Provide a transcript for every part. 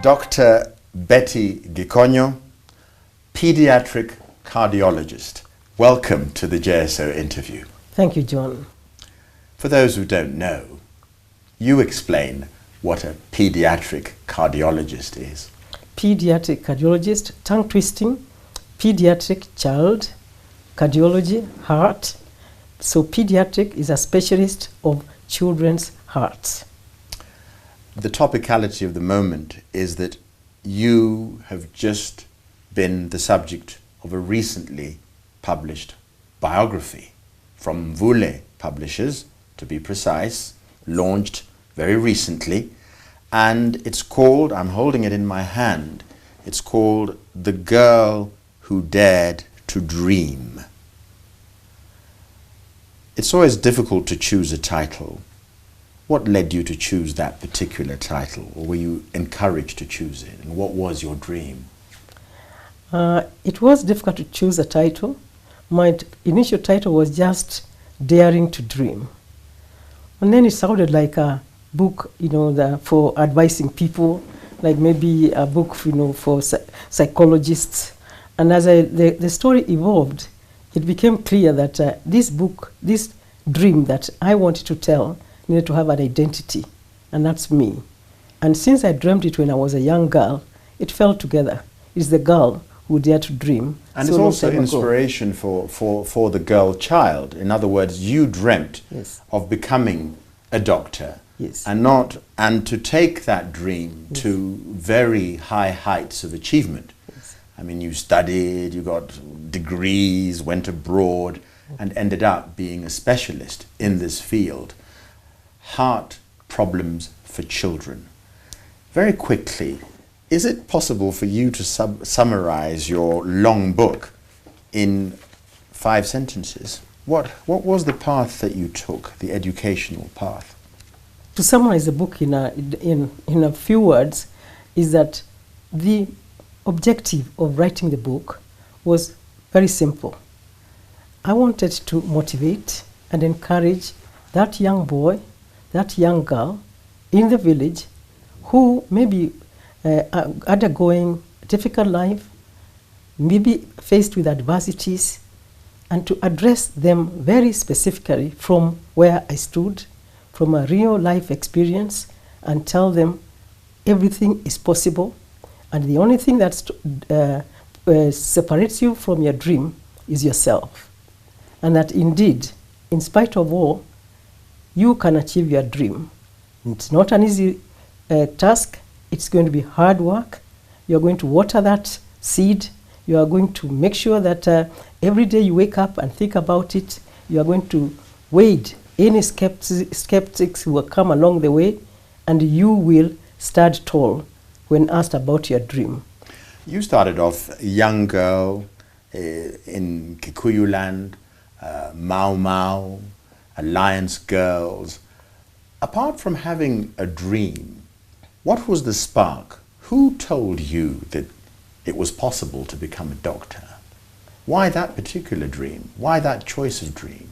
Dr. Betty Gikonyo, Pediatric Cardiologist. Welcome to the JSO interview. Thank you, John. For those who don't know, you explain what a pediatric cardiologist is. Pediatric cardiologist, tongue twisting, pediatric child, cardiology, heart. So pediatric is a specialist of children's hearts. The topicality of the moment is that you have just been the subject of a recently published biography from Vule Publishers, to be precise, launched very recently, and it's called, I'm holding it in my hand, it's called The Girl Who Dared to Dream. It's always difficult to choose a title. What led you to choose that particular title, or were you encouraged to choose it, and what was your dream? It was difficult to choose a title. My initial title was just Daring to Dream. And then it sounded like a book, for advising people, like maybe a book, for psychologists. And as the story evolved, it became clear that this book, this dream that I wanted to tell, needed to have an identity, and that's me. And since I dreamt it when I was a young girl, it fell together. It's the girl who dared to dream. And it's also inspiration for the girl child. In other words, you dreamt of becoming a doctor, and to take that dream to very high heights of achievement. I mean, you studied, you got degrees, went abroad, and ended up being a specialist in this field. Heart problems for children. Very quickly, is it possible for you to summarize your long book in 5 sentences? What was the path that you took, the educational path? To summarize the book in a few words, is that the objective of writing the book was very simple. I wanted to motivate and encourage that young boy, that young girl in the village who maybe undergoing a difficult life, maybe faced with adversities, and to address them very specifically from where I stood, from a real life experience, and tell them everything is possible, and the only thing that separates you from your dream is yourself. And that indeed, in spite of all, you can achieve your dream. It's not an easy task. It's going to be hard work. You're going to water that seed. You are going to make sure that every day you wake up and think about it. You are going to wade any skeptics who will come along the way, and you will stand tall when asked about your dream. You started off a young girl in Kikuyu land, Mau Mau, Alliance Girls. Apart from having a dream, what was the spark? Who told you that it was possible to become a doctor? Why that particular dream? Why that choice of dream?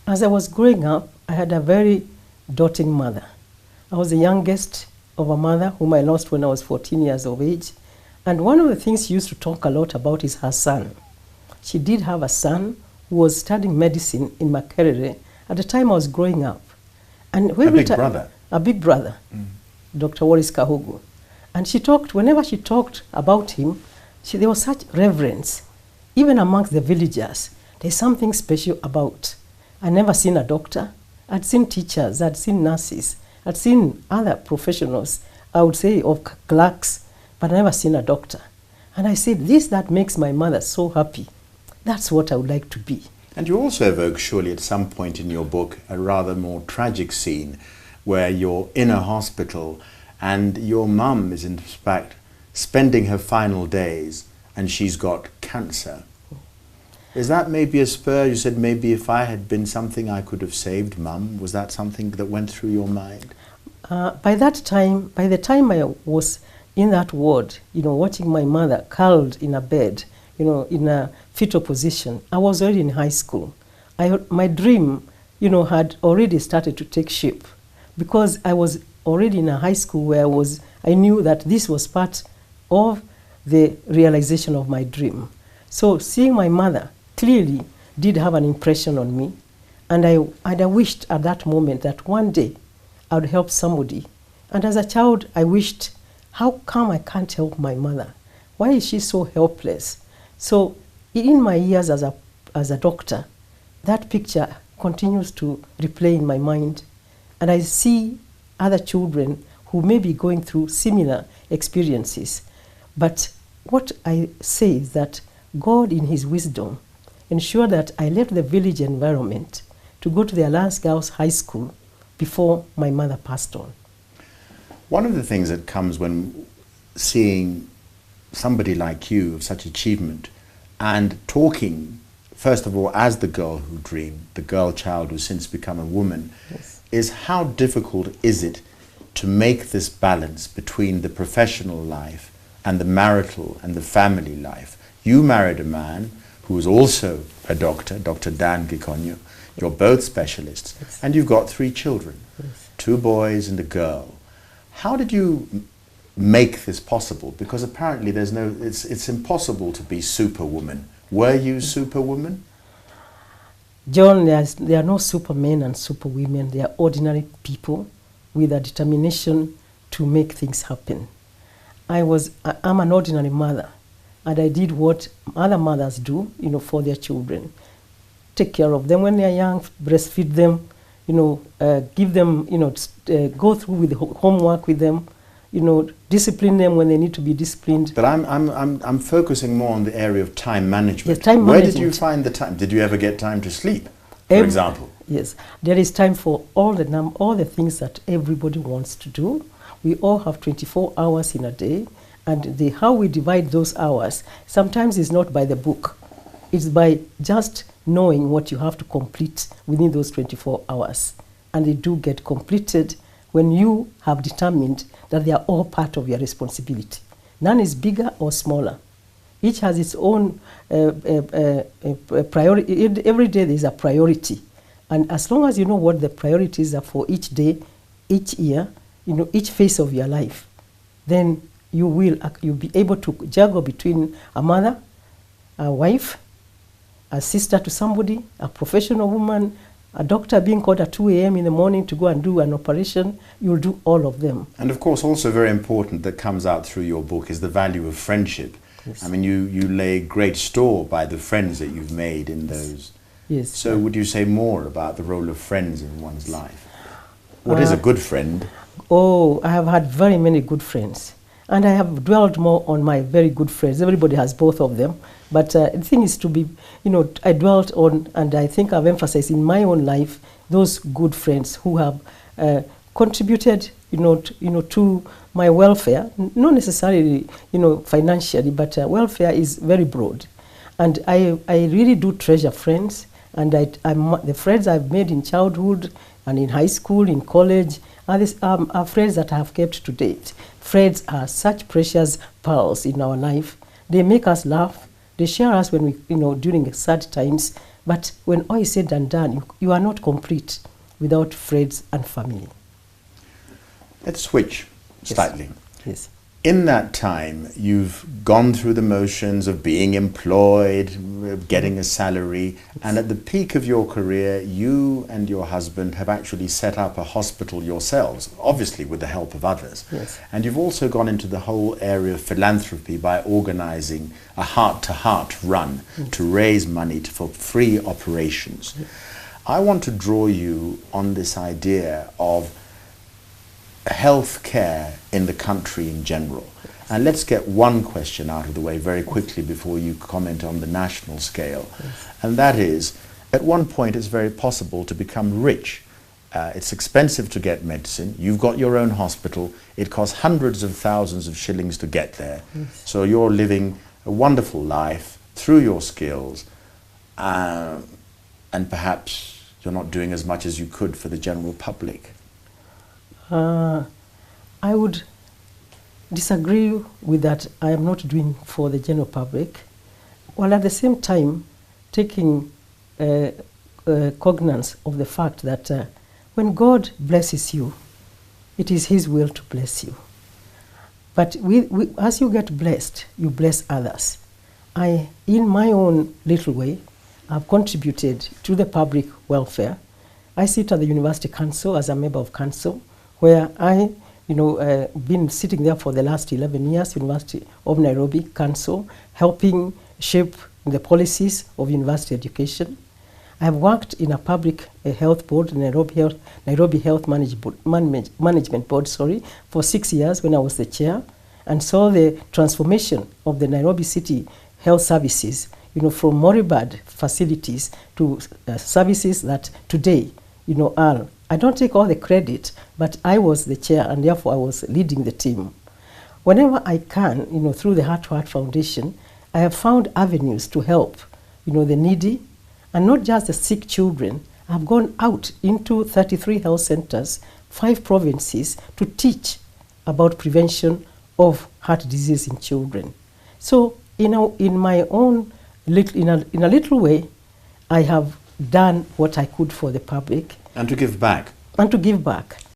As I was growing up, I had a very doting mother. I was the youngest of a mother whom I lost when I was 14 years of age. And one of the things she used to talk a lot about is her son. She did have a son who was studying medicine in Makerere at the time I was growing up. And a big brother? A big brother, Dr. Wallace Kahugu. And she talked, whenever she talked about him, there was such reverence. Even amongst the villagers, there's something special about. I'd never seen a doctor. I'd seen teachers, I'd seen nurses, I'd seen other professionals, I would say of clerks, but I'd never seen a doctor. And I said, that makes my mother so happy. That's what I would like to be. And you also evoke, surely at some point in your book, a rather more tragic scene where you're in a hospital and your mum is in fact spending her final days and she's got cancer. Is that maybe a spur? You said maybe if I had been something I could have saved Mum. Was that something that went through your mind? By the time I was in that ward, watching my mother curled in a bed, in a fetal position, I was already in high school. My dream, had already started to take shape, because I was already in a high school where I was I knew that this was part of the realization of my dream. So seeing my mother clearly did have an impression on me, and I wished at that moment that one day I would help somebody. And as a child, I wished, how come I can't help my mother? Why is she so helpless? So in my years as a doctor, that picture continues to replay in my mind. And I see other children who may be going through similar experiences. But what I say is that God, in his wisdom, ensured that I left the village environment to go to the Alliance Girls High School before my mother passed on. One of the things that comes when seeing somebody like you of such achievement and talking, first of all, as the girl who dreamed, the girl child who's since become a woman, Yes. is how difficult is it to make this balance between the professional life and the marital and the family life? You married a man who was also a doctor, Dr. Dan Gikonyo. You're both specialists, Yes. and you've got 3 children, Yes. 2 boys and a girl. How did you make this possible? Because apparently it's impossible to be superwoman. Were you superwoman? John, there are no supermen and superwomen. They are ordinary people with a determination to make things happen. I'm an ordinary mother, and I did what other mothers do, for their children. Take care of them when they are young, breastfeed them, give them, go through with homework with them, discipline them when they need to be disciplined. But I'm focusing more on the area of time management. Yes, time Where management. did you find the time? Did you ever get time to sleep, for example? Yes, there is time for all the things that everybody wants to do. We all have 24 hours in a day, and how we divide those hours sometimes is not by the book. It's by just knowing what you have to complete within those 24 hours. And they do get completed when you have determined that they are all part of your responsibility. None is bigger or smaller. Each has its own priority. Every day there is a priority. And as long as you know what the priorities are for each day, each year, each phase of your life, then you'll be able to juggle between a mother, a wife, a sister to somebody, a professional woman, a doctor being called at 2 a.m. in the morning to go and do an operation. You'll do all of them. And of course, also very important that comes out through your book is the value of friendship. Yes. I mean, you lay great store by the friends that you've made in those. Yes. So would you say more about the role of friends in one's life? What is a good friend? Oh, I have had very many good friends. And I have dwelled more on my very good friends. Everybody has both of them. But the thing is to be, I dwelt on, and I think I've emphasized in my own life, those good friends who have contributed, to my welfare, not necessarily, financially, but welfare is very broad. And I really do treasure friends. And the friends I've made in childhood and in high school, in college, are friends that I have kept to date. Friends are such precious pearls in our life. They make us laugh. They share us when we, during sad times. But when all is said and done, you are not complete without friends and family. Let's switch slightly. Yes. In that time, you've gone through the motions of being employed, getting a salary, and at the peak of your career, you and your husband have actually set up a hospital yourselves, obviously with the help of others. Yes. And you've also gone into the whole area of philanthropy by organizing a heart-to-heart run to raise money for free operations. I want to draw you on this idea of health care in the country in general. And let's get one question out of the way very quickly before you comment on the national scale. And that is, at one point it's very possible to become rich. It's expensive to get medicine. You've got your own hospital. It costs hundreds of thousands of shillings to get there. So you're living a wonderful life through your skills, and perhaps you're not doing as much as you could for the general public. I would disagree with that. I am not doing for the general public, while at the same time taking cognizance of the fact that when God blesses you, it is His will to bless you. But as you get blessed, you bless others. In my own little way, I've contributed to the public welfare. I sit at the University Council as a member of council, where I, been sitting there for the last 11 years, University of Nairobi Council, helping shape the policies of university education. I've worked in a public health board, Nairobi Health Management Board, for 6 years when I was the chair, and saw the transformation of the Nairobi City Health Services, from moribund facilities to services that today, are. I don't take all the credit, but I was the chair, and therefore I was leading the team. Whenever I can, through the Heart to Heart Foundation, I have found avenues to help, the needy, and not just the sick children. I've gone out into 33 health centers, 5 provinces, to teach about prevention of heart disease in children. So, in my own in a little way, I have done what I could for the public. And to give back. And to give back.